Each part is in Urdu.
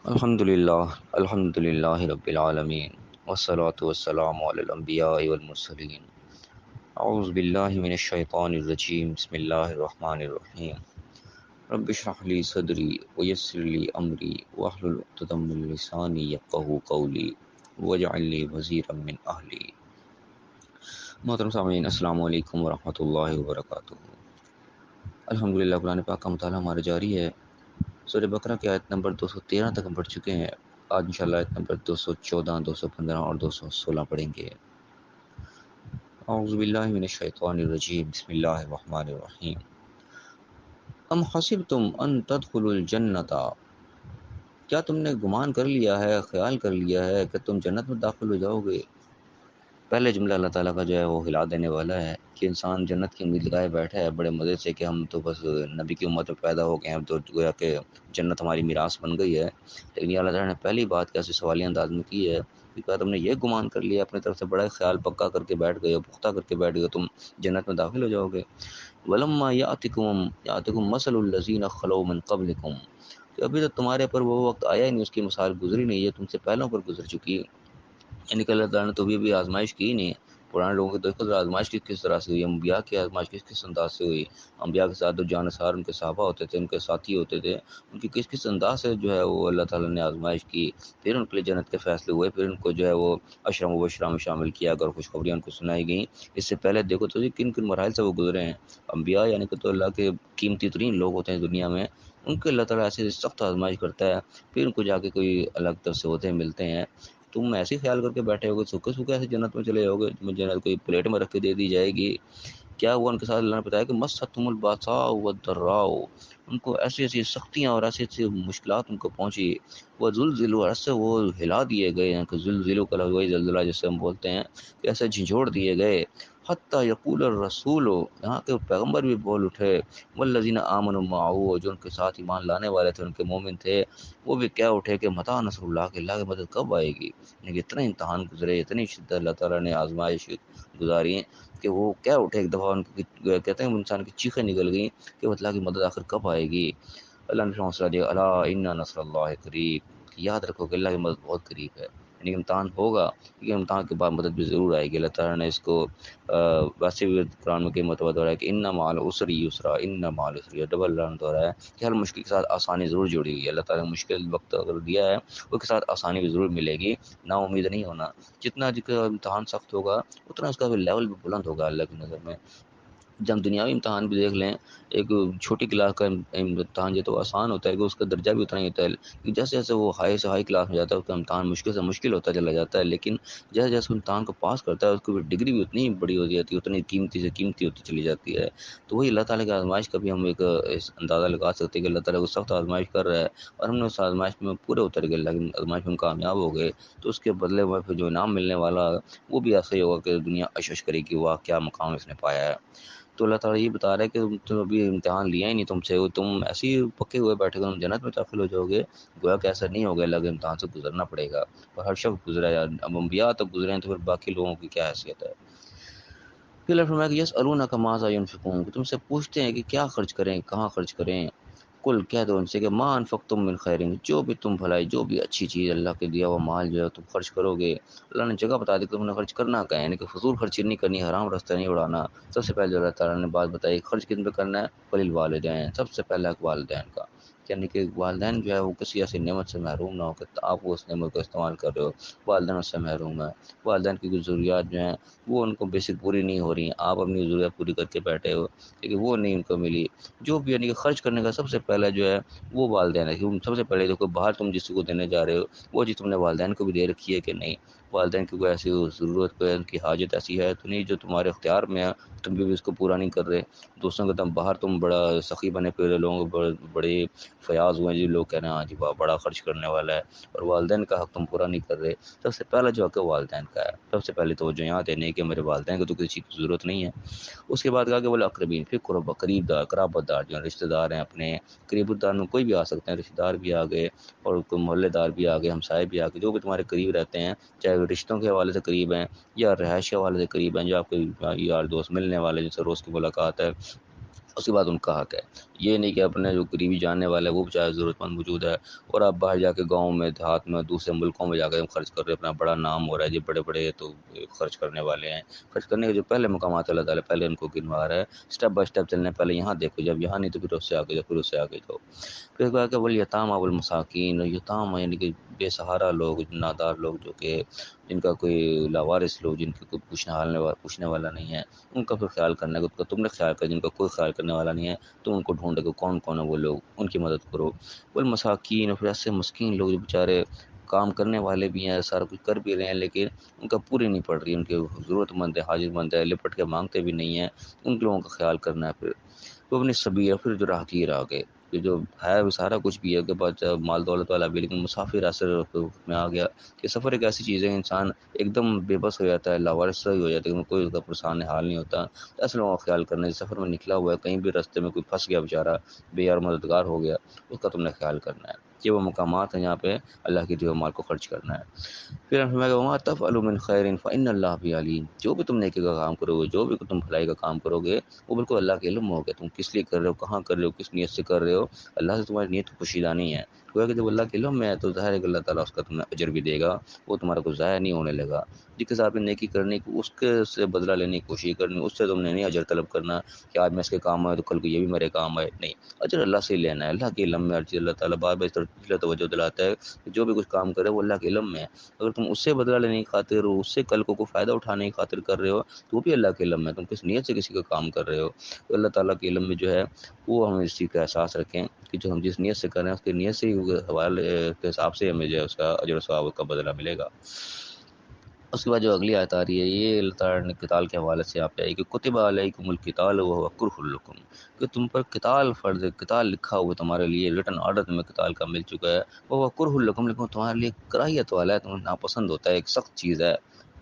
الحمد للہ رب العالمین والصلاة والسلام علی الانبیاء والمرسلین اعوذ باللہ من الشیطان الرجیم بسم اللہ الرحمن الرحیم رب اشرح لی صدری ویسر لی امری واحلل عقدۃ من لسانی یفقہوا قولی واجعل لی وزیرا من اہلی۔ محترم سامعین، السلام علیکم ورحمۃ اللہ وبرکاتہ۔ الحمدللہ، قرآن پاک کا مطالعہ ہمارا جاری ہے۔ سورہ بقرہ کی آیت نمبر 213 تک ہم پڑھ چکے ہیں۔ آج انشاءاللہ آیت نمبر 214، 215 اور 216 پڑھیں گے۔ اعوذ باللہ من الشیطان الرجیم بسم اللہ الرحمن الرحیم۔ ام حسبتم ان تدخلوا الجنۃ، کیا تم نے گمان کر لیا ہے، خیال کر لیا ہے کہ تم جنت میں داخل ہو جاؤ گے؟ پہلے جملہ اللہ تعالیٰ کا جو ہے وہ ہلا دینے والا ہے کہ انسان جنت کی امید لگائے بیٹھا ہے بڑے مزے سے کہ ہم تو بس نبی کی امت میں پیدا ہو گئے ہیں، تو گویا کہ جنت ہماری میراث بن گئی ہے۔ لیکن یہ اللہ تعالیٰ نے پہلی بات کیسے سوالیہ انداز میں کی ہے کہ کیا تم نے یہ گمان کر لیا، اپنی طرف سے بڑا خیال پکا کر کے بیٹھ گئے ہو، پختہ کر کے بیٹھ گئے ہو، تم جنت میں داخل ہو جاؤ گے؟ وَلَمَّا يَأْتِكُمْ مَثَلُ الَّذِينَ خَلَوْا مِن قَبْلِكُمْ، کہ ابھی تک تمہارے پر وہ وقت آیا ہی نہیں، اس کی مثال گزری نہیں ہے، تم سے پہلوں پر گزر چکی ہے۔ یعنی کہ اللہ تعالیٰ نے تو بھی آزمائش کی نہیں ہے۔ پرانے لوگوں کی دیکھو ذرا آزمائش کس طرح سے ہوئی، انبیاء کی آزمائش کس انداز سے ہوئی۔ انبیاء کے ساتھ جو جانثار ان کے صحابہ ہوتے تھے، ان کے ساتھی ہوتے تھے، ان کی کس انداز سے جو ہے وہ اللہ تعالیٰ نے آزمائش کی، پھر ان کے لیے جنت کے فیصلے ہوئے، پھر ان کو جو ہے وہ عشرہ مبشرہ میں شامل کیا، اگر خوشخبریاں ان کو سنائی گئیں۔ اس سے پہلے دیکھو تو کن کن مراحل سے وہ گزرے ہیں۔ انبیاء یعنی کہ تو اللہ کے قیمتی ترین لوگ ہوتے ہیں دنیا میں، ان کے اللہ تعالیٰ ایسے سخت آزمائش کرتا ہے، پھر ان کو جا کے کوئی الگ طرف سے ہوتے ملتے ہیں۔ تم ایسے خیال کر کے بیٹھے ہوگے، سوکھے سوکھے ایسے جنت میں چلے ہوگے، تمہیں جنت کوئی پلیٹ میں رکھ کے دے دی جائے گی؟ کیا ہوا ان کے ساتھ؟ اللہ نے بتایا کہ مستہم الباساء والضراء، ان کو ایسی ایسی سختیاں اور ایسی ایسی مشکلات ان کو پہنچی، وہ زلزلوا، ایسے وہ ہلا دیے گئے ہیں کہ زلزلوں کا لفظ وہی زلزلہ جسے ہم بولتے ہیں، کہ ایسے جھنجھوڑ دیے گئے۔ حتیٰ یقول الرسول، یہاں کے پیغمبر بھی بول اٹھے، والذین آمنوا معه، جو ان کے ساتھ ایمان لانے والے تھے، ان کے مومن تھے، وہ بھی کیا اٹھے کہ متى نصر اللہ، کہ اللہ کی مدد کب آئے گی؟ یعنی کہ اتنے امتحان گزرے، اتنی شدت اللہ تعالیٰ نے آزمائش گزاری کہ وہ کیا اٹھے، ایک دفعہ ان کی کہتے ہیں انسان کی چیخیں نکل گئیں کہ اللہ کی مدد آخر کب آئے گی؟ اللہ نے حوصلہ دیا، الا ان نصر اللہ قریب، کہ یاد رکھو کہ اللہ کی مدد بہت قریب ہے۔ یعنی کہ امتحان ہوگا، لیکن امتحان کے بعد مدد بھی ضرور آئے گی۔ اللہ تعالیٰ نے اس کو ویسے بھی قرآن میں کئی مرتبہ دہرایا ہے کہ ان مع العسر یسرا، ان مع العسر، یہ ڈبل لرن دہرایا ہے کہ ہر مشکل کے ساتھ آسانی ضرور جڑی ہوئی ہے۔ اللہ تعالیٰ نے مشکل وقت اگر دیا ہے، اس کے ساتھ آسانی بھی ضرور ملے گی، نا امید نہیں ہونا۔ جتنا امتحان سخت ہوگا اتنا اس کا بھی لیول بھی بلند ہوگا اللہ کی نظر میں۔ جب ہم دنیاوی امتحان بھی دیکھ لیں، ایک چھوٹی کلاس کا امتحان جو تو آسان ہوتا ہے کہ اس کا درجہ بھی اتنا ہی ہوتا ہے، کہ جیسے جیسے وہ ہائی سے ہائی کلاس میں جاتا ہے اس کا امتحان مشکل سے مشکل ہوتا چلا جاتا ہے، لیکن جیسے جیسے امتحان کو پاس کرتا ہے اس کی ڈگری بھی اتنی بڑی ہو جاتی ہے، اتنی قیمتی سے قیمتی ہوتی چلی جاتی ہے۔ تو وہی اللہ تعالیٰ کی آزمائش کا بھی ہم ایک اندازہ لگا سکتے ہیں کہ اللہ تعالیٰ کو سخت آزمائش کر رہا ہے، اور ہم نے اس آزمائش میں پورے اتر گئے، اللہ کی آزمائش میں ہم کامیاب ہو گئے، تو اس کے بدلے میں پھر جو انعام ملنے والا وہ بھی ایسا ہی ہوگا کہ دنیا اشش کرے کہ واہ کیا مقام اس نے پایا ہے۔ تو اللہ تعالیٰ یہ بتا رہا ہے کہ تم ابھی امتحان لیا ہی نہیں تم سے، تم ایسے ہی پکے ہوئے بیٹھے گے، تم جنت میں داخل ہو جاؤ گے، گویا کہ ایسا نہیں ہوگا، اللہ کے امتحان سے گزرنا پڑے گا، اور ہر شخص گزرا ہے۔ اب انبیاء تک گزرے ہیں تو پھر باقی لوگوں کی کیا حیثیت ہے؟ پھر اللہ فرمایا کہ یسألونک ماذا ينفقون، کہ تم سے پوچھتے ہیں کہ کیا خرچ کریں، کہاں خرچ کریں؟ کل کہہ دو ان سے کہ ما انفقتم من خیر، جو بھی تم بھلائی، جو بھی اچھی چیز اللہ کے دیا ہوا مال جو ہے تم خرچ کرو گے، اللہ نے جگہ بتا دی کہ تم نے خرچ کرنا کیا ہے، یعنی کہ فضول خرچی نہیں کرنی، حرام راستہ نہیں اڑانا۔ سب سے پہلے جو اللہ تعالیٰ نے بات بتائی خرچ کن پہ کرنا ہے، وللوالدین، سب سے پہلے حق والدین کا، یعنی کہ والدین جو ہے وہ کسی ایسی نعمت سے محروم نہ ہو کہ آپ وہ اس نعمت کو استعمال کر رہے ہو، والدین اس سے محروم ہے، والدین کی کچھ ضروریات جو ہیں وہ ان کو بیسک پوری نہیں ہو رہی ہیں، آپ اپنی ضروریات پوری کر کے بیٹھے ہو لیکن وہ نہیں ان کو ملی۔ جو بھی یعنی کہ خرچ کرنے کا سب سے پہلا جو ہے وہ والدین ہے، کیونکہ سب سے پہلے دیکھو باہر تم جس کو دینے جا رہے ہو وہ چیز تم نے والدین کو بھی دے رکھی ہے کہ نہیں؟ والدین کی کوئی ایسی ضرورت، کوئی ان کی حاجت ایسی ہے تو نہیں جو تمہارے اختیار میں ہے، تم بھی اس کو پورا نہیں کر رہے۔ دوسروں کے تم باہر تم بڑا سخی بنے پھر لوگوں کو بڑے فیاض ہوئے جی، لوگ کہہ رہے ہیں ہاں جی واہ بڑا خرچ کرنے والا ہے، اور والدین کا حق تم پورا نہیں کر رہے۔ سب سے پہلا جو حق ہے والدین کا ہے، سب سے پہلے توجہ یہاں دینے کہ میرے والدین کو تو کسی چیز کی ضرورت نہیں ہے۔ اس کے بعد کہا کہ وہ اقربین، پھر قریب دار، قرابت دار جو رشتہ دار ہیں اپنے قریب دار میں کوئی بھی آ سکتے ہیں، رشتہ دار بھی آ گئے اور کوئی محلے دار بھی آ گئے، ہمسائے بھی آ گئے، جو بھی تمہارے قریب رہتے ہیں، چاہے وہ رشتوں کے حوالے سے قریب ہیں یا رہائش کے حوالے سے قریب ہیں، جو آپ کے یار دوست ملنے والے جن سے روز کی ملاقات ہے، اس کے بعد ان کا حق ہے، یہ نہیں کہ اپنے جو قریبی جاننے والے وہ بیچارے ضرورت مند موجود ہے اور آپ باہر جا کے گاؤں میں دیہات میں دوسرے ملکوں میں جا کے خرچ کر رہے ہیں، اپنا بڑا نام ہو رہا ہے جی، بڑے بڑے تو خرچ کرنے والے ہیں، خرچ کرنے کے جو پہلے مقامات اللہ تعالیٰ پہلے ان کو گنوا رہا ہے، اسٹیپ بائی اسٹیپ چلنے، پہلے یہاں دیکھو، جب یہاں نہیں تو پھر اس سے آگے جاؤ، پھر اس سے آگے جاؤ. پھر کہا کہ والیتاما والمساکین، یتام یعنی کہ بے سہارا لوگ، نادار لوگ، جو کہ جن کا کوئی لاوارث لوگ، جن کے کوئی پوچھنے والا نہیں ہے، ان کا پھر خیال کرنا ہے، تم نے خیال کر، جن کا کوئی خیال کرنے والا نہیں ہے تو ان کو ڈھونڈے کہ کون کون ہے وہ لوگ، ان کی مدد کرو. والمساکین، اور پھر ایسے مسکین لوگ جو بیچارے کام کرنے والے بھی ہیں، سارا کچھ کر بھی رہے ہیں لیکن ان کا پوری نہیں پڑ رہی، ان کے ضرورت مند ہے، حاجت مند ہے، لپٹ کے مانگتے بھی نہیں ہیں، ان لوگوں کا خیال کرنا ہے. پھر وہ اپنی صبیر، پھر جو راہگیر آگے، کہ جو ہے وہ سارا کچھ بھی ہے کہ بعد مال دولت والا بھی، لیکن مسافر ایسے میں آ گیا کہ سفر ایک ایسی چیز ہے، انسان ایک دم بے بس ہو جاتا ہے، لاوارث ہی ہو جاتا ہے، کوئی اس کا پرسان حال نہیں ہوتا. ایسے لوگوں کا خیال کرنا ہے، سفر میں نکلا ہوا ہے، کہیں بھی راستے میں کوئی پھنس گیا بیچارہ، بے یار مددگار ہو گیا، اس کا تم نے خیال کرنا ہے. یہ وہ مقامات ہیں جہاں پہ اللہ کی دیے مال کو خرچ کرنا ہے. پھر وما تفعلوا من خیر فإن اللہ به علیم، جو بھی تم نیکی کا کام کرو گے، جو بھی تم بھلائی کا کام کرو گے، وہ بالکل اللہ کے علم ہوگا، تم کس لیے کر رہے ہو، کہاں کر رہے ہو، کس نیت سے کر رہے ہو، اللہ سے تمہاری نیت پوشیدہ نہیں ہے. گویا کہ جب اللہ کے علم میں ہے تو ظاہر ہے کہ اللہ تعالیٰ اس کا تمہیں اجر بھی دے گا، وہ تمہارا کچھ ضائع نہیں ہونے لگا. جس کے ساتھ نیکی کرنے کی، اس کے سے بدلہ لینے کی کوشش کرنی، اس سے تم نے نہیں اجر طلب کرنا کہ آج میں اس کے کام آئے تو کل کو یہ بھی میرے کام آئے، نہیں، اجر اللہ سے ہی لینا ہے. اللہ کے علم میں ہر چیز، اللہ تعالیٰ بار بار اس طرح توجہ دلاتا ہے کہ جو بھی کچھ کام کرے وہ اللہ کے علم میں ہے. اگر تم اس سے بدلہ لینے کی خاطر، اس سے کل کو کوئی فائدہ اٹھانے کی خاطر کر رہے ہو تو وہ بھی اللہ کے علم میں ہے، تم کس نیت سے کسی کا کام کر رہے ہو. تو اللہ تعالیٰ کے علم میں جو ہے وہ ہم اس چیز کا احساس رکھیں کہ جو ہم جس نیت سے کر رہے ہیں اس کی نیت سے ہی حوالے کے حساب سے ہمیں جو ہے اس کا اجر و ثواب کا بدلہ ملے گا. اس کے بعد جو اگلی آیت آ رہی ہے، یہ اللہ تعالیٰ نے قتال کے حوالے سے آپ ہے کہ کتب علیکم القتال وهو کرہ لکم، کہ تم پر قتال فرض ہے، قتال لکھا ہوا تمہارے لیے، ریٹن آرڈر تمہیں قتال کا مل چکا ہے، وہ کرہ لکم، لیکن تمہارے لیے کراہیت والا ہے، تمہیں ناپسند ہوتا ہے، ایک سخت چیز ہے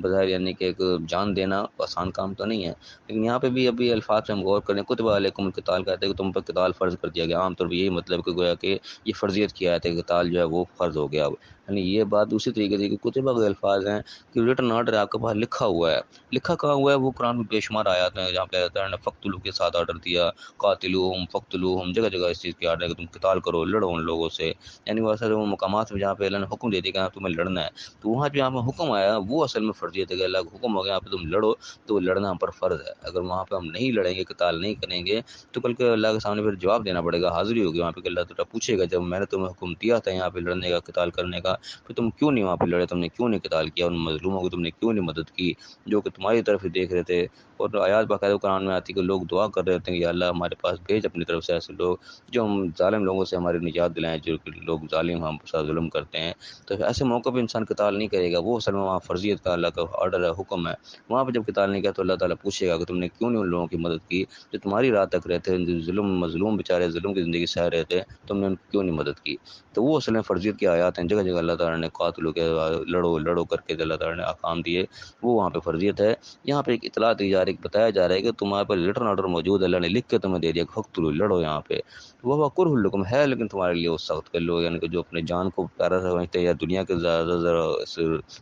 بظاہر، یعنی کہ ایک جان دینا آسان کام تو نہیں ہے. لیکن یہاں پہ بھی ابھی الفاظ پہ ہم غور کریں، کتب علیکم القتال کہتے ہیں کہ تم پر قتال فرض کر دیا گیا، عام طور پہ یہی مطلب کہ گویا کہ یہ فرضیت کی آیت ہے کہ قتال جو ہے وہ فرض ہو گیا. یعنی یہ بات دوسری طریقے سے کہ کتبہ کے الفاظ ہیں کہ ریٹن آرڈر آپ کے پاس لکھا ہوا ہے. لکھا کہاں ہوا ہے؟ وہ قرآن میں بے شمار آیات ہیں جہاں پہ اللہ تعالیٰ نے فقتلوا کے ساتھ آرڈر دیا، قاتلوہم فقتلوہم، جگہ جگہ اس چیز کے آرڈر ہے کہ تم قتال کرو، لڑو ان لوگوں سے. یعنی وہ اصل وہ مقامات میں جہاں پہ اللہ نے حکم دے دیا کہ تمہیں لڑنا ہے، تو وہاں جہاں پہ حکم آیا وہ اصل میں فرضیت ہے کہ اللہ کا حکم ہو گیا یہاں پہ تم لڑو، تو لڑنا ہم پر فرض ہے. اگر وہاں پہ ہم نہیں لڑیں گے، قتال نہیں کریں گے، تو کل کے اللہ کے سامنے پھر جواب دینا پڑے گا، حاضری ہوگی وہاں پہ کہ اللہ تعالیٰ پوچھے گا جب میں نے تمہیں حکم دیا تھا یہاں پہ لڑنے کا، قتال کرنے کا، پھر تم کیوں نہیں وہاں پہ لڑے، تم نے کیوں نہیں قتال کیا، ان مظلوموں کو تم نے کیوں نہیں مدد کی جو کہ تمہاری طرف ہی دیکھ رہے تھے. اور آیات باقاعدہ قرآن میں آتی کہ لوگ دعا کر رہے ہوتے ہیں کہ یا اللہ ہمارے پاس بھیج اپنی طرف سے ایسے لوگ جو ہم ظالم لوگوں سے ہماری نجات دلائیں، جو کہ لوگ ظالم ہم پر ظلم کرتے ہیں. تو ایسے موقع پہ انسان قتال نہیں کرے گا، وہ اصل میں وہاں فرضیت کا اللہ کا آرڈر ہے، حکم ہے. وہاں پہ جب قتال نہیں کیا تو اللہ تعالیٰ پوچھے گا کہ تم نے کیوں نہیں ان لوگوں کی مدد کی جو تمہاری راہ تک رہتے ہیں، جو ظلم مظلوم بیچارے ظلم کی زندگی سہ رہے تھے، تم نے ان کی کیوں نہیں مدد کی. تو وہ اصل میں فرضیت کی آیات ہیں، جگہ جگہ اللہ تعالیٰ نے قاتلوا کے لڑو لڑو کر کے اللہ تعالیٰ نے احکام دیے، وہ وہاں پہ فرضیت ہے. یہاں پہ ایک اطلاع دی جا رہی ہے، بتایا جا رہا ہے کہ تمہارے پر ریٹن آرڈر موجود ہے، اللہ نے لکھ کے تمہیں دے دیا کہ فقتلوا، لڑو یہاں پہ. وہ کرہ لکم ہے، لیکن تمہارے لیے وہ سخت کر لو، یعنی کہ جو اپنے جان کو پیارا سمجھتے ہیں یا دنیا کے زیادہ ذرا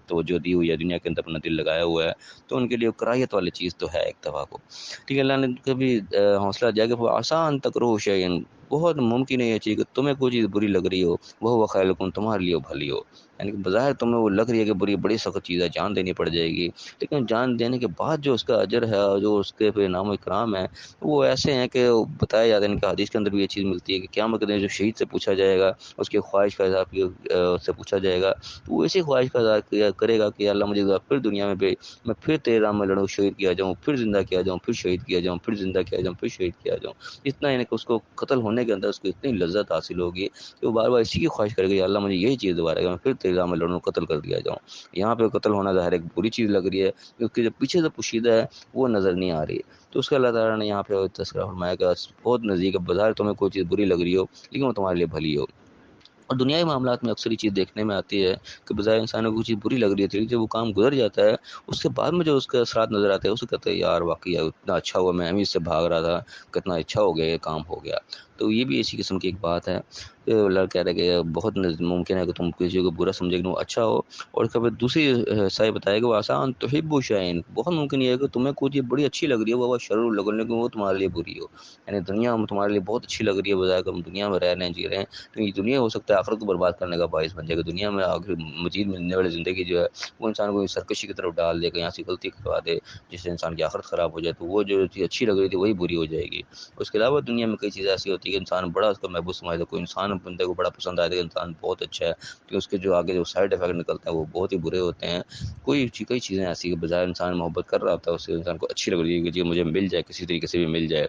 توجہ دی ہوئی ہے، دنیا کے اندر اپنا دل لگایا ہوا ہے، تو ان کے لیے کراہیت والی چیز تو ہے ایک دفعہ کو. ٹھیک ہے، اللہ نے کبھی حوصلہ دیا کہ وہ آسان تکرہوا شیئا، بہت ممکن ہے یہ چیز کہ تمہیں کوئی چیز بری لگ رہی ہو، وہ خیر لکم، تمہارے لیے بھلی ہو. یعنی کہ بظاہر تمہیں وہ لگ رہی ہے کہ بڑی سخت چیز ہے، جان دینی پڑ جائے گی، لیکن جان دینے کے بعد جو اس کا اجر ہے اور جو اس کے پہ انعام و اکرام ہے وہ ایسے ہیں کہ بتایا جاتا ہے. ان کا حدیث کے اندر بھی یہ چیز ملتی ہے کہ قیامت کے دن جو شہید سے پوچھا جائے گا، اس کی خواہش کا اظہار سے پوچھا جائے گا، تو وہ اسی خواہش کا اظہار کرے گا کہ اللہ مجھے پھر دنیا میں میں پھر تیرے راہ میں لڑوں، شہید کیا جاؤں، پھر زندہ کیا جاؤں، پھر شہید کیا جاؤں، پھر زندہ کیا جاؤں، پھر شہید کیا جاؤں. اتنا یعنی کہ اس کو قتل ہونے کے اندر اس کو اتنی لذت حاصل ہوگی کہ وہ بار بار اسی کی خواہش کرے گا یا اللہ مجھے یہی چیز دوبارہ کہ میں پھر تیرے راہ میں لڑوں، قتل کر دیا جاؤں. یہاں پہ قتل ہونا ظاہر ایک بری چیز لگ رہی ہے کیونکہ جو پیچھے سے پوشیدہ ہے وہ نظر نہیں آ رہی. تو اس کا اللہ تعالیٰ نے یہاں پہ تذکرہ فرمایا کہ بہت نزدیک ہے، بظاہر تمہیں کوئی چیز بری لگ رہی ہو لیکن وہ تمہارے لیے بھلی ہو. اور دنیائی معاملات میں اکثر یہ چیز دیکھنے میں آتی ہے کہ بظاہر انسانوں کو چیز بری لگ رہی ہے، جب وہ کام گزر جاتا ہے اس کے بعد میں جو اس کے اثرات نظر آتے ہیں اسے کہتے ہیں یار واقعی اتنا اچھا ہوا، میں اس سے بھاگ رہا تھا، کتنا اچھا ہو گیا، یہ کام ہو گیا. تو یہ بھی اسی قسم کی ایک بات ہے کہ اللہ کہہ رہا ہے کہ بہت ممکن ہے کہ تم کسی کو برا سمجھے کہ وہ اچھا ہو، اور کبھی دوسری سائے بتائے کہ وہ آسان تحب شعین، بہت ممکن یہ ہے کہ تمہیں کوئی چیز بڑی اچھی لگ رہی ہے وہ شرور لگ رہی ہے، لیکن وہ تمہارے لیے بری ہو، یعنی دنیا میں تمہارے لیے بہت اچھی لگ رہی ہے، بجائے کہ ہم دنیا میں رہ رہے ہیں جی رہے ہیں، تو یہ دنیا ہو سکتا ہے آخرت کو برباد کرنے کا باعث بن جائے گا، دنیا میں آخر مزید ملنے والی زندگی جو ہے وہ انسان کو سرکشی کی طرف ڈال دے گا، یہاں سے غلطی کروا دے جس سے انسان کی آخرت خراب ہو جائے، تو وہ جو چیز اچھی لگ رہی تھی وہی بری ہو جائے گی۔ اس کے علاوہ دنیا میں کئی چیزیں ایسی ہوتی ہے کہ انسان بڑا اس کا محبوب سمجھتا ہے، کوئی انسان بندے کو بڑا پسند آئے گا، انسان بہت اچھا ہے، کہ اس کے جو آگے جو سائڈ افیکٹ نکلتے ہیں وہ بہت ہی برے ہوتے ہیں۔ کئی چیزیں ایسی کہ بظاہر انسان محبت کر رہا ہوتا ہے، اس سے انسان کو اچھی لگ رہی ہے کہ جی مجھے مل جائے، کسی طریقے سے بھی مل جائے،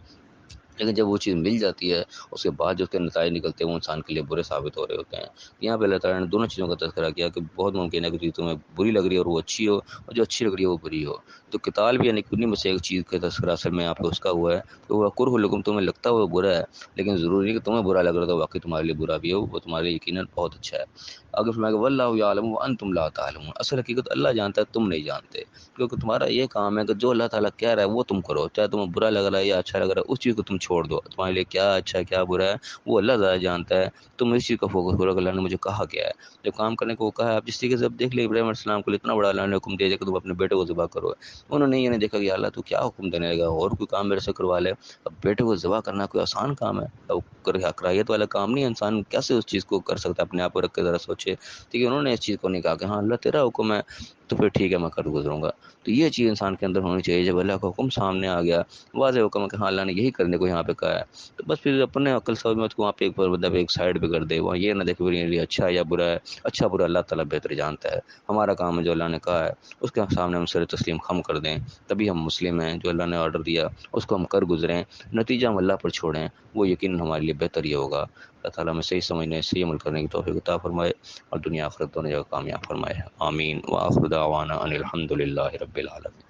لیکن جب وہ چیز مل جاتی ہے اس کے بعد جو اس کے نتائج نکلتے ہیں وہ انسان کے لیے برے ثابت ہو رہے ہوتے ہیں۔ یہاں پہ اللہ تعالیٰ نے دونوں چیزوں کا تذکرہ کیا کہ بہت ممکن ہے کہ تمہیں بری لگ رہی ہے اور وہ اچھی ہو، اور جو اچھی لگ رہی ہے وہ بری ہو۔ تو قتال بھی یعنی کنی میں سے ایک چیز کا تذکرہ اصل میں آپ کو اس کا ہوا ہے کہ وہ کرہ لکم، تمہیں لگتا ہے وہ برا ہے، لیکن ضروری نہیں کہ تمہیں برا لگ رہا تھا واقعی تمہارے لیے برا بھی ہو، وہ تمہارے لیے یقیناً بہت اچھا ہے۔ آگے فرمایا کہ واللہ یعلم وانتم لا تعلمون، اصل حقیقت اللہ جانتا ہے تم نہیں جانتے، کیونکہ تمہارا یہ کام ہے کہ جو اللہ تعالیٰ کہہ رہا ہے وہ تم کرو، چاہے تمہیں برا لگ رہا ہے یا اچھا لگ رہا ہے اس چیز کو تم چھوڑ دو، تمہارے لیے کیا اچھا ہے کیا برا ہے وہ اللہ زیادہ جانتا ہے، تم اس چیز کا فوکس کرو کہ اللہ نے مجھے کہا کیا ہے، جو کام کرنے کو وہ کہا ہے۔ آپ جس طریقے سے اب دیکھ لیں ابراہیم علیہ السلام کو اتنا بڑا اللہ نے حکم دیا کہ تم اپنے بیٹے کو ذبح کرو، انہوں نے یہ نہیں دیکھا کہ اللہ تو کیا حکم دینے لگا، اور کوئی کام میرے سے کروا لے، اب بیٹے کو ذبح کرنا کوئی آسان کام ہے، اب کراہیت والا کام نہیں ہے، انسان کیسے اس چیز کو کر سکتا ہے، اپنے آپ کو رکھ کے ذرا سوچے، ٹھیک ہے، انہوں نے اس چیز کو نہیں کہا کہ ہاں اللہ تیرا حکم ہے تو پھر ٹھیک ہے میں کر گزروں گا۔ تو یہ چیز انسان کے اندر ہونی چاہیے، جب اللہ کا حکم سامنے آ گیا، واضح حکم ہے کہ ہاں اللہ نے یہی کرنے کو یہاں پہ کہا ہے، تو بس پھر اپنے عقل سمجھ میں اس کو وہاں پہ مطلب ایک سائڈ پہ کر دے، وہاں یہ نہ دیکھے میرے لیے اچھا ہے یا برا ہے، اچھا برا اللہ تعالیٰ بہتر جانتا ہے، ہمارا کام ہے جو اللہ نے کہا ہے اس کے سامنے ہم سر تسلیم خم کر دیں، تبھی ہم مسلم ہیں، جو اللہ نے آرڈر دیا اس کو ہم کر گزریں، نتیجہ ہم اللہ پر چھوڑیں، وہ یقیناً ہمارے لیے بہتر ہی ہوگا۔ اللہ تعالیٰ ہمیں صحیح سمجھنے صحیح عمل کرنے کی توفیق عطا فرمائے اور دنیا آخرت دونوں جگہ کامیاب فرمائے، آمین۔ وآخر دعوانا ان الحمد للہ رب العالمین۔